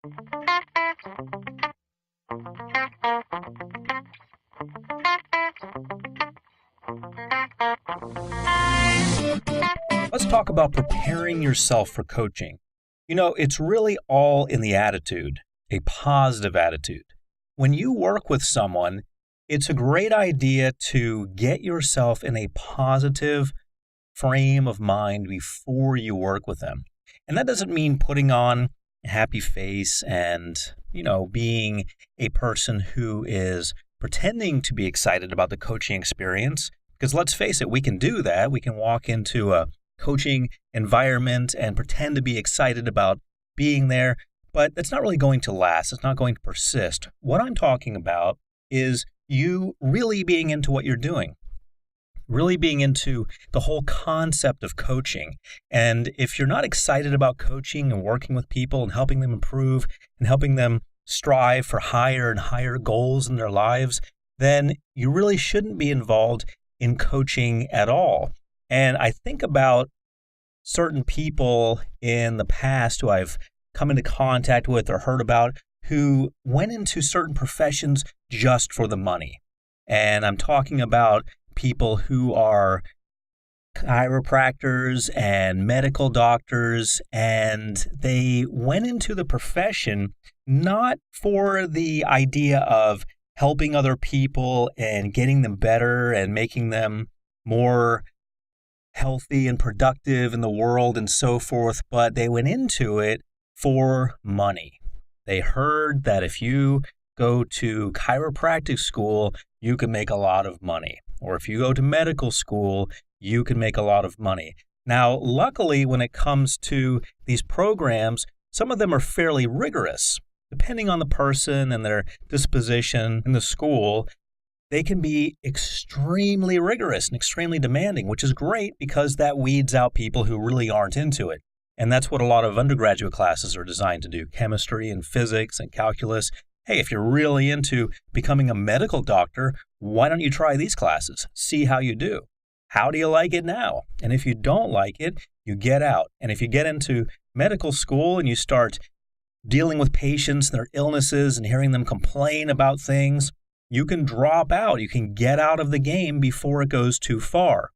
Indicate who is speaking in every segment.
Speaker 1: Let's talk about preparing yourself for coaching. It's really all in the attitude, a positive attitude. When you work with someone, it's a great idea to get yourself in a positive frame of mind before you work with them. And that doesn't mean putting on a happy face and, being a person who is pretending to be excited about the coaching experience. Because let's face it, we can do that. We can walk into a coaching environment and pretend to be excited about being there, but that's not really going to last. It's not going to persist. What I'm talking about is you really being into what you're doing, really being into the whole concept of coaching. And if you're not excited about coaching and working with people and helping them improve and helping them strive for higher and higher goals in their lives, then you really shouldn't be involved in coaching at all. And I think about certain people in the past who I've come into contact with or heard about who went into certain professions just for the money. And I'm talking about people who are chiropractors and medical doctors, and they went into the profession not for the idea of helping other people and getting them better and making them more healthy and productive in the world and so forth, but they went into it for money. They heard that if you go to chiropractic school, you can make a lot of money. Or if you go to medical school, you can make a lot of money. Now, luckily, when it comes to these programs, some of them are fairly rigorous. Depending on the person and their disposition in the school, they can be extremely rigorous and extremely demanding, which is great because that weeds out people who really aren't into it. And that's what a lot of undergraduate classes are designed to do, chemistry and physics and calculus. Hey, if you're really into becoming a medical doctor, why don't you try these classes? See how you do. How do you like it now? And if you don't like it, you get out. And if you get into medical school and you start dealing with patients and their illnesses and hearing them complain about things, you can drop out. You can get out of the game before it goes too far.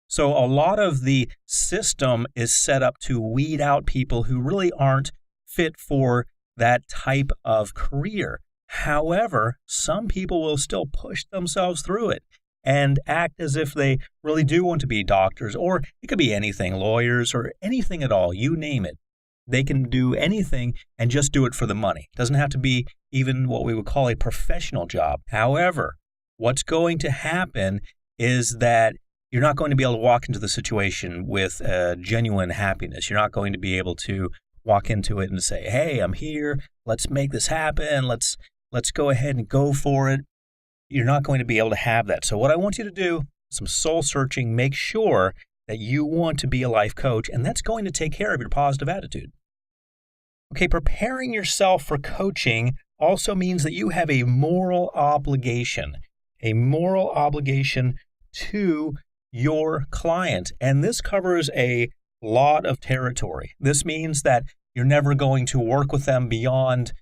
Speaker 1: So a lot of the system is set up to weed out people who really aren't fit for that type of career. However, some people will still push themselves through it and act as if they really do want to be doctors, or it could be anything, lawyers or anything at all, you name it. They can do anything and just do it for the money. It doesn't have to be even what we would call a professional job. However, what's going to happen is that you're not going to be able to walk into the situation with genuine happiness. You're not going to be able to walk into it and say, hey, I'm here. Let's make this happen. Let's go ahead and go for it. You're not going to be able to have that. So what I want you to do, some soul searching, make sure that you want to be a life coach, and that's going to take care of your positive attitude. Okay, preparing yourself for coaching also means that you have a moral obligation to your client. And this covers a lot of territory. This means that you're never going to work with them beyond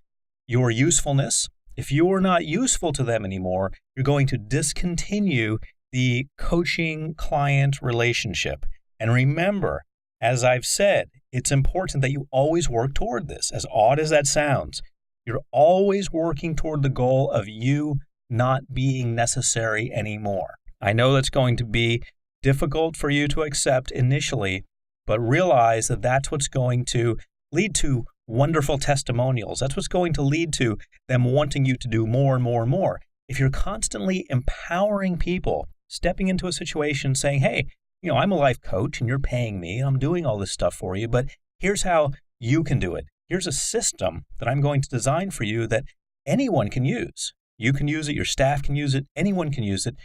Speaker 1: your usefulness. If you're not useful to them anymore, you're going to discontinue the coaching client relationship. And remember, as I've said, it's important that you always work toward this. As odd as that sounds, you're always working toward the goal of you not being necessary anymore. I know that's going to be difficult for you to accept initially, but realize that that's what's going to lead to wonderful testimonials. That's what's going to lead to them wanting you to do more and more and more. If you're constantly empowering people, stepping into a situation saying, hey, I'm a life coach and you're paying me and I'm doing all this stuff for you, but here's how you can do it. Here's a system that I'm going to design for you that anyone can use. You can use it, your staff can use it, anyone can use it.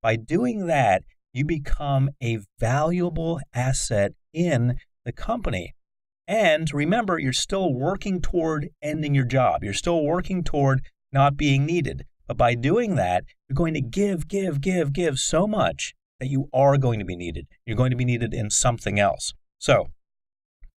Speaker 1: By doing that, you become a valuable asset in the company. And remember, you're still working toward ending your job. You're still working toward not being needed. But by doing that, you're going to give so much that you are going to be needed. You're going to be needed in something else. So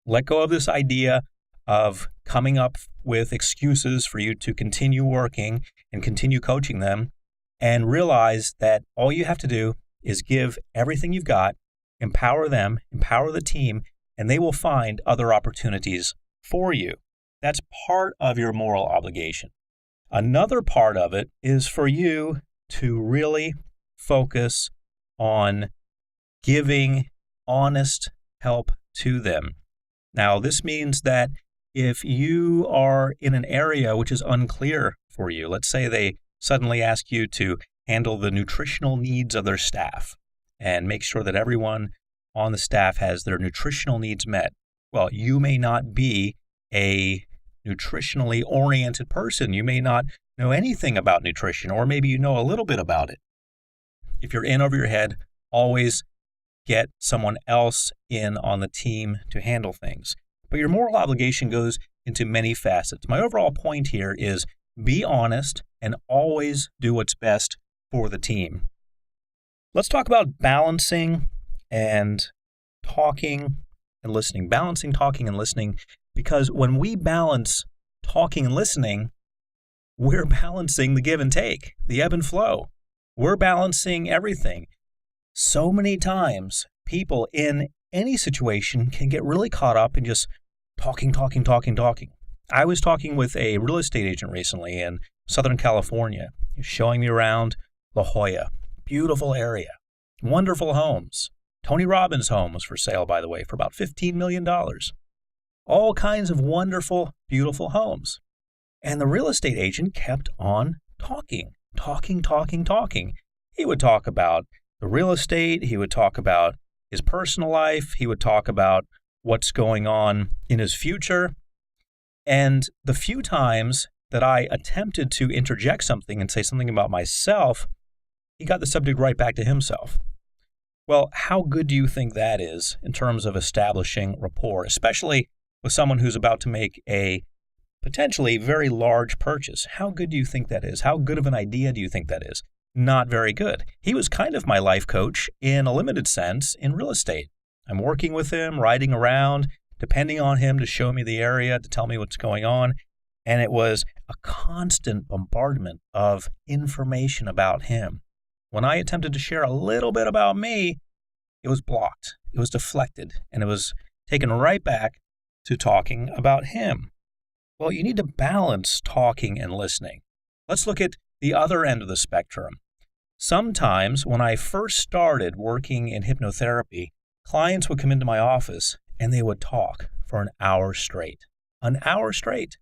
Speaker 1: let go of this idea of coming up with excuses for you to continue working and continue coaching them, and realize that all you have to do is give everything you've got, empower them, empower the team, and they will find other opportunities for you. That's part of your moral obligation. Another part of it is for you to really focus on giving honest help to them. Now, this means that if you are in an area which is unclear for you, let's say they suddenly ask you to handle the nutritional needs of their staff and make sure that everyone on the staff has their nutritional needs met. Well, you may not be a nutritionally oriented person. You may not know anything about nutrition, or maybe you know a little bit about it. If you're in over your head, always get someone else in on the team to handle things. But your moral obligation goes into many facets. My overall point here is be honest and always do what's best for the team. Let's talk about balancing and talking and listening. Balancing, talking, and listening, because when we balance talking and listening, we're balancing the give and take, the ebb and flow. We're balancing everything. So many times, people in any situation can get really caught up in just talking. I was talking with a real estate agent recently in Southern California. He was showing me around La Jolla. Beautiful area. Wonderful homes. Tony Robbins' home was for sale, by the way, for about $15 million. All kinds of wonderful, beautiful homes. And the real estate agent kept on talking. He would talk about the real estate. He would talk about his personal life. He would talk about what's going on in his future. And the few times that I attempted to interject something and say something about myself, he got the subject right back to himself. Well, how good do you think that is in terms of establishing rapport, especially with someone who's about to make a potentially very large purchase? How good do you think that is? How good of an idea do you think that is? Not very good. He was kind of my life coach in a limited sense in real estate. I'm working with him, riding around, depending on him to show me the area, to tell me what's going on. And it was a constant bombardment of information about him. When I attempted to share a little bit about me, it was blocked, it was deflected, and it was taken right back to talking about him. Well, you need to balance talking and listening. Let's look at the other end of the spectrum. Sometimes when I first started working in hypnotherapy, clients would come into my office and they would talk for an hour straight. An hour straight.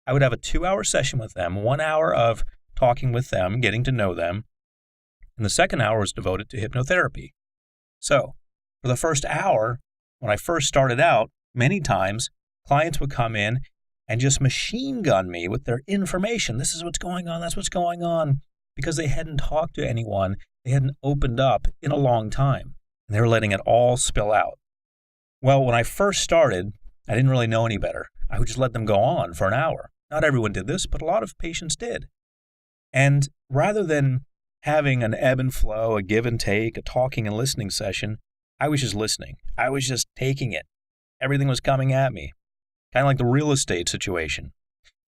Speaker 1: I would have a 2-hour session with them, 1 hour of talking with them, getting to know them, and the second hour was devoted to hypnotherapy. So, for the first hour, when I first started out, many times clients would come in and just machine gun me with their information. This is what's going on, that's what's going on, because they hadn't talked to anyone, they hadn't opened up in a long time, and they were letting it all spill out. Well, when I first started, I didn't really know any better. I would just let them go on for an hour. Not everyone did this, but a lot of patients did. And rather than having an ebb and flow, a give and take, a talking and listening session, I was just listening. I was just taking it. Everything was coming at me, kind of like the real estate situation.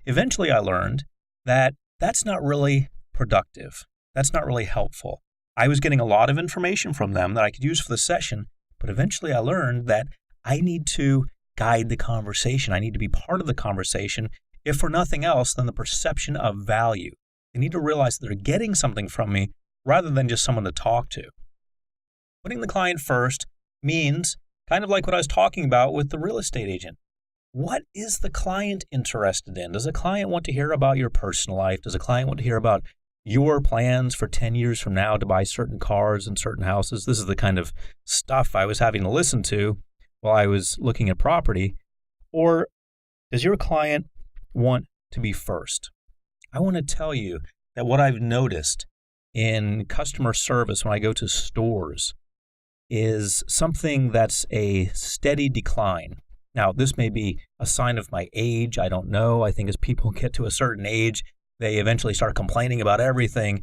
Speaker 1: Eventually, I learned that that's not really productive. That's not really helpful. I was getting a lot of information from them that I could use for the session, but eventually I learned that I need to guide the conversation. I need to be part of the conversation, if for nothing else than the perception of value. They need to realize that they're getting something from me rather than just someone to talk to. Putting the client first means kind of like what I was talking about with the real estate agent. What is the client interested in? Does a client want to hear about your personal life? Does a client want to hear about your plans for 10 years from now to buy certain cars and certain houses? This is the kind of stuff I was having to listen to while I was looking at property. Or does your client want to be first? I want to tell you that what I've noticed in customer service when I go to stores is something that's a steady decline. Now, this may be a sign of my age. I don't know. I think as people get to a certain age, they eventually start complaining about everything.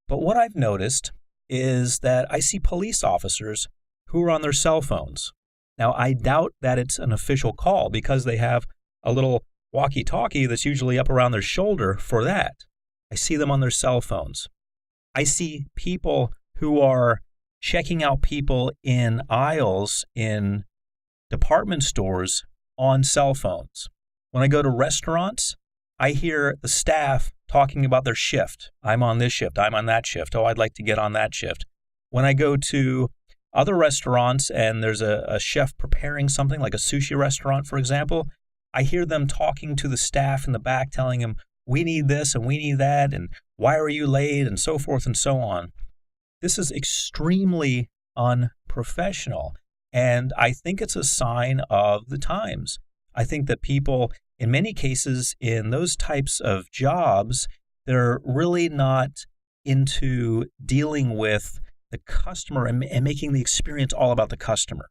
Speaker 1: But what I've noticed is that I see police officers who are on their cell phones. Now, I doubt that it's an official call because they have a little walkie-talkie that's usually up around their shoulder for that. I see them on their cell phones. I see people who are checking out people in aisles in department stores on cell phones. When I go to restaurants, I hear the staff talking about their shift. I'm on this shift. I'm on that shift. Oh, I'd like to get on that shift. When I go to other restaurants and there's a chef preparing something like a sushi restaurant, for example, I hear them talking to the staff in the back, telling them, we need this and we need that, and why are you late, and so forth and so on. This is extremely unprofessional, and I think it's a sign of the times. I think that people, in many cases, in those types of jobs, they're really not into dealing with the customer and making the experience all about the customer.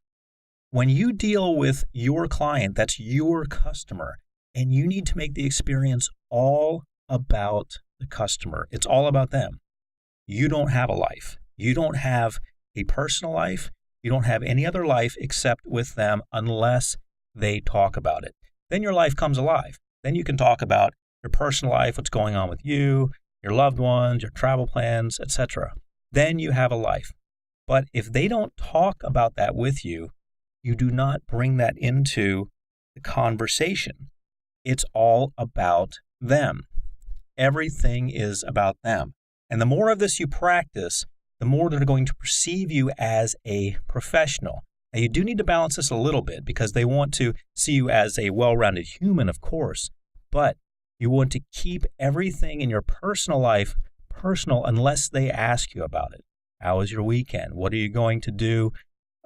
Speaker 1: When you deal with your client, that's your customer, and you need to make the experience all about the customer. It's all about them. You don't have a life. You don't have a personal life. You don't have any other life except with them unless they talk about it. Then your life comes alive. Then you can talk about your personal life, what's going on with you, your loved ones, your travel plans, etc. Then you have a life. But if they don't talk about that with you, you do not bring that into the conversation. It's all about them. Everything is about them. And the more of this you practice, the more they're going to perceive you as a professional. Now, you do need to balance this a little bit because they want to see you as a well-rounded human, of course, but you want to keep everything in your personal life personal unless they ask you about it. How was your weekend? What are you going to do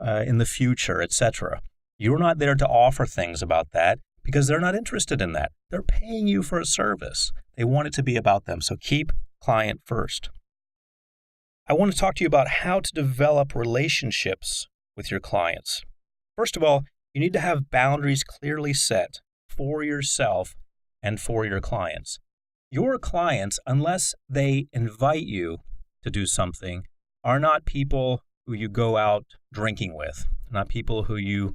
Speaker 1: in the future, etc.? You're not there to offer things about that because they're not interested in that. They're paying you for a service. They want it to be about them. So keep client first. I want to talk to you about how to develop relationships with your clients. First of all, you need to have boundaries clearly set for yourself and for your clients. Your clients, unless they invite you to do something, are not people who you go out drinking with, not people who you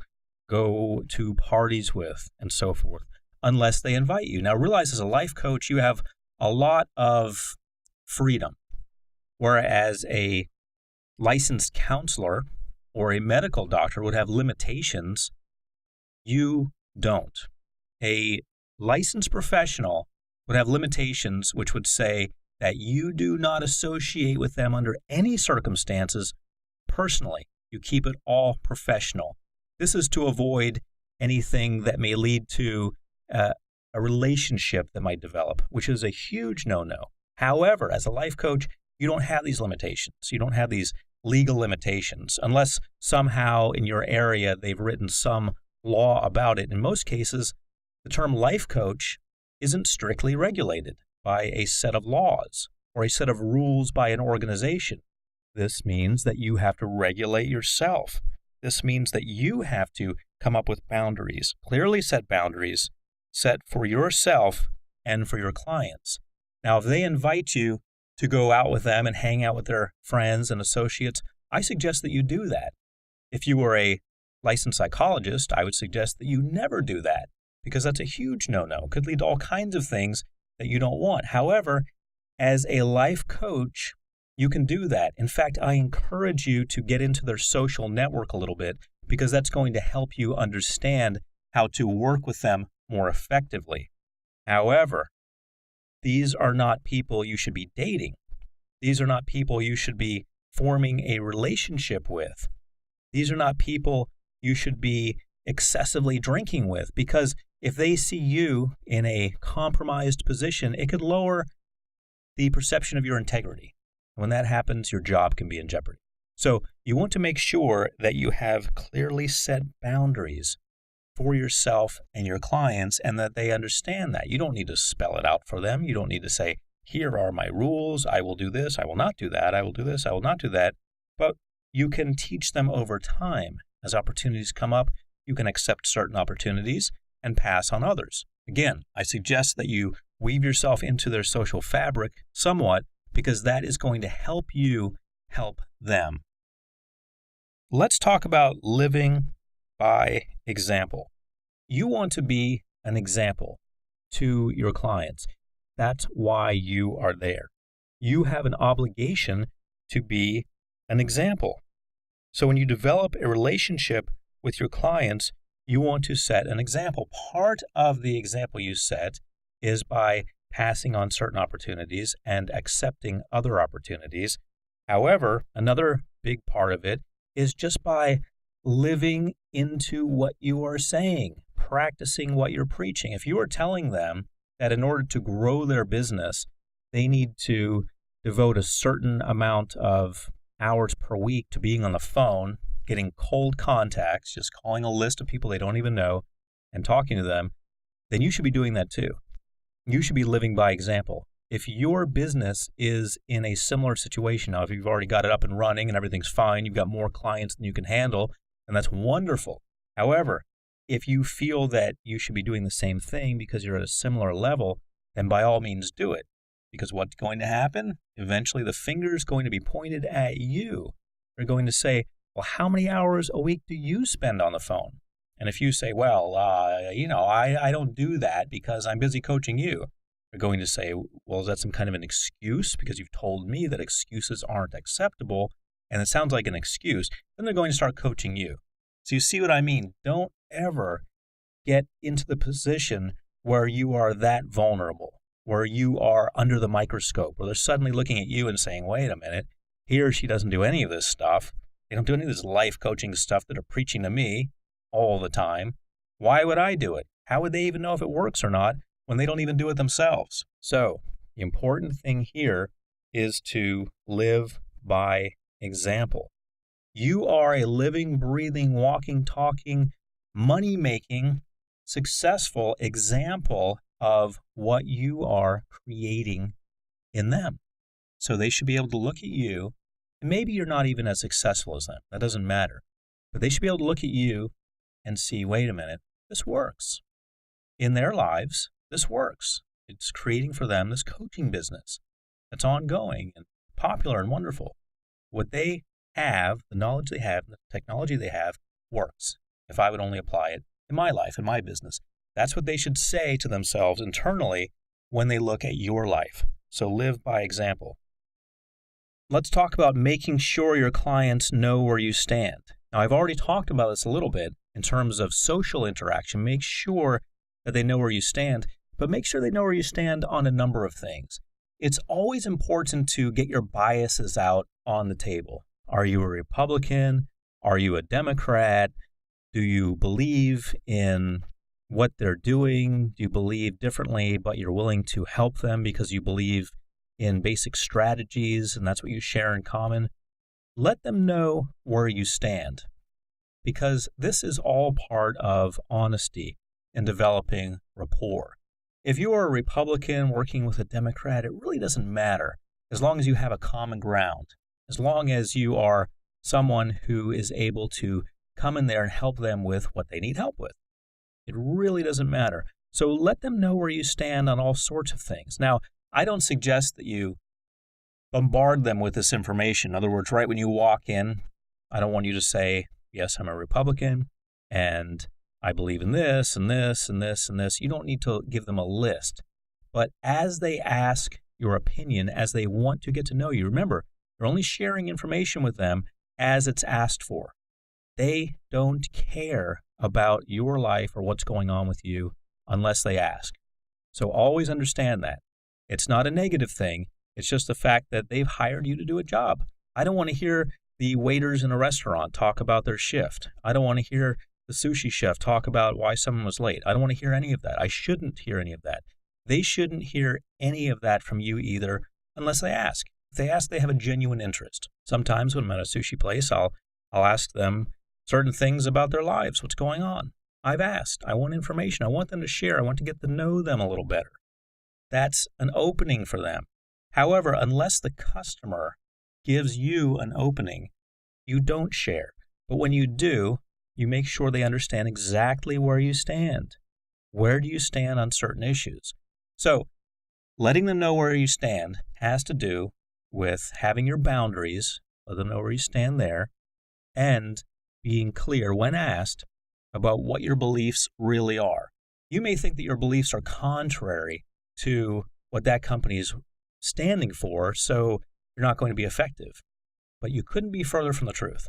Speaker 1: go to parties with, and so forth, unless they invite you. Now, realize as a life coach, you have a lot of freedom, whereas a licensed counselor or a medical doctor would have limitations. You don't. A licensed professional would have limitations which would say that you do not associate with them under any circumstances personally. You keep it all professional. This is to avoid anything that may lead to a relationship that might develop, which is a huge no-no. However, as a life coach, you don't have these limitations. You don't have these legal limitations unless somehow in your area they've written some law about it. In most cases, the term life coach isn't strictly regulated by a set of laws or a set of rules by an organization. This means that you have to regulate yourself. This means that you have to come up with boundaries, clearly set boundaries, set for yourself and for your clients. Now, if they invite you to go out with them and hang out with their friends and associates, I suggest that you do that. If you were a licensed psychologist, I would suggest that you never do that because that's a huge no-no. It could lead to all kinds of things that you don't want. However, as a life coach, you can do that. In fact, I encourage you to get into their social network a little bit because that's going to help you understand how to work with them more effectively. However, these are not people you should be dating. These are not people you should be forming a relationship with. These are not people you should be excessively drinking with because if they see you in a compromised position, it could lower the perception of your integrity. When that happens, your job can be in jeopardy. So you want to make sure that you have clearly set boundaries for yourself and your clients and that they understand that. You don't need to spell it out for them. You don't need to say, here are my rules. I will do this. I will not do that. I will do this. I will not do that. But you can teach them over time. As opportunities come up, you can accept certain opportunities and pass on others. Again, I suggest that you weave yourself into their social fabric somewhat because that is going to help you help them. Let's talk about living by example. You want to be an example to your clients. That's why you are there. You have an obligation to be an example. So when you develop a relationship with your clients, you want to set an example. Part of the example you set is by passing on certain opportunities and accepting other opportunities. However, another big part of it is just by living into what you are saying, practicing what you're preaching. If you are telling them that in order to grow their business, they need to devote a certain amount of hours per week to being on the phone, getting cold contacts, just calling a list of people they don't even know and talking to them, then you should be doing that too. You should be living by example. If your business is in a similar situation, now if you've already got it up and running and everything's fine, you've got more clients than you can handle, and that's wonderful. However, if you feel that you should be doing the same thing because you're at a similar level, then by all means do it. Because what's going to happen? Eventually the finger is going to be pointed at you. They're going to say, well, how many hours a week do you spend on the phone? And if you say, well, I don't do that because I'm busy coaching you, they're going to say, well, is that some kind of an excuse? Because you've told me that excuses aren't acceptable, and it sounds like an excuse. Then they're going to start coaching you. So you see what I mean? Don't ever get into the position where you are that vulnerable, where you are under the microscope, where they're suddenly looking at you and saying, wait a minute, he or she doesn't do any of this stuff. They don't do any of this life coaching stuff that are preaching to me all the time. Why would I do it? How would they even know if it works or not when they don't even do it themselves? So the important thing here is to live by example. You are a living, breathing, walking, talking, money-making, successful example of what you are creating in them. So they should be able to look at you, and maybe you're not even as successful as them. That doesn't matter. But they should be able to look at you and see, wait a minute, this works. In their lives, this works. It's creating for them this coaching business that's ongoing and popular and wonderful. What they have, the knowledge they have, the technology they have, works. If I would only apply it in my life, in my business. That's what they should say to themselves internally when they look at your life. So live by example. Let's talk about making sure your clients know where you stand. Now, I've already talked about this a little bit in terms of social interaction. Make sure that they know where you stand, but make sure they know where you stand on a number of things. It's always important to get your biases out on the table. Are you a Republican? Are you a Democrat? Do you believe in what they're doing? Do you believe differently, but you're willing to help them because you believe in basic strategies and that's what you share in common? Let them know where you stand, because this is all part of honesty and developing rapport. If you are a Republican working with a Democrat, it really doesn't matter as long as you have a common ground, as long as you are someone who is able to come in there and help them with what they need help with. It really doesn't matter. So let them know where you stand on all sorts of things. Now, I don't suggest that you bombard them with this information. In other words, right when you walk in, I don't want you to say, yes, I'm a Republican, and I believe in this, and this, and this, and this. You don't need to give them a list. But as they ask your opinion, as they want to get to know you, remember, you're only sharing information with them as it's asked for. They don't care about your life or what's going on with you unless they ask. So always understand that. It's not a negative thing. It's just the fact that they've hired you to do a job. I don't want to hear the waiters in a restaurant talk about their shift. I don't want to hear the sushi chef talk about why someone was late. I don't want to hear any of that. I shouldn't hear any of that. They shouldn't hear any of that from you either unless they ask. If they ask, they have a genuine interest. Sometimes when I'm at a sushi place, I'll ask them certain things about their lives, what's going on. I've asked. I want information. I want them to share. I want to get to know them a little better. That's an opening for them. However, unless the customer gives you an opening, you don't share. But when you do, you make sure they understand exactly where you stand. Where do you stand on certain issues? So letting them know where you stand has to do with having your boundaries, let them know where you stand there, and being clear when asked about what your beliefs really are. You may think that your beliefs are contrary to what that company is standing for, so you're not going to be effective. But you couldn't be further from the truth.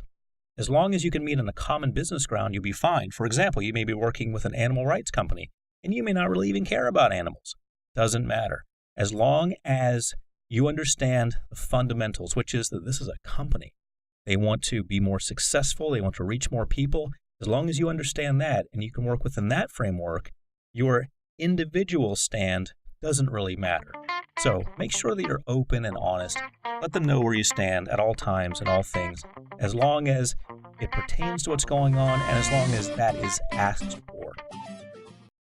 Speaker 1: As long as you can meet on a common business ground, you'll be fine. For example, you may be working with an animal rights company, and you may not really even care about animals. Doesn't matter. As long as you understand the fundamentals, which is that this is a company. They want to be more successful. They want to reach more people. As long as you understand that and you can work within that framework, your individual stand doesn't really matter. So make sure that you're open and honest. Let them know where you stand at all times and all things, as long as it pertains to what's going on and as long as that is asked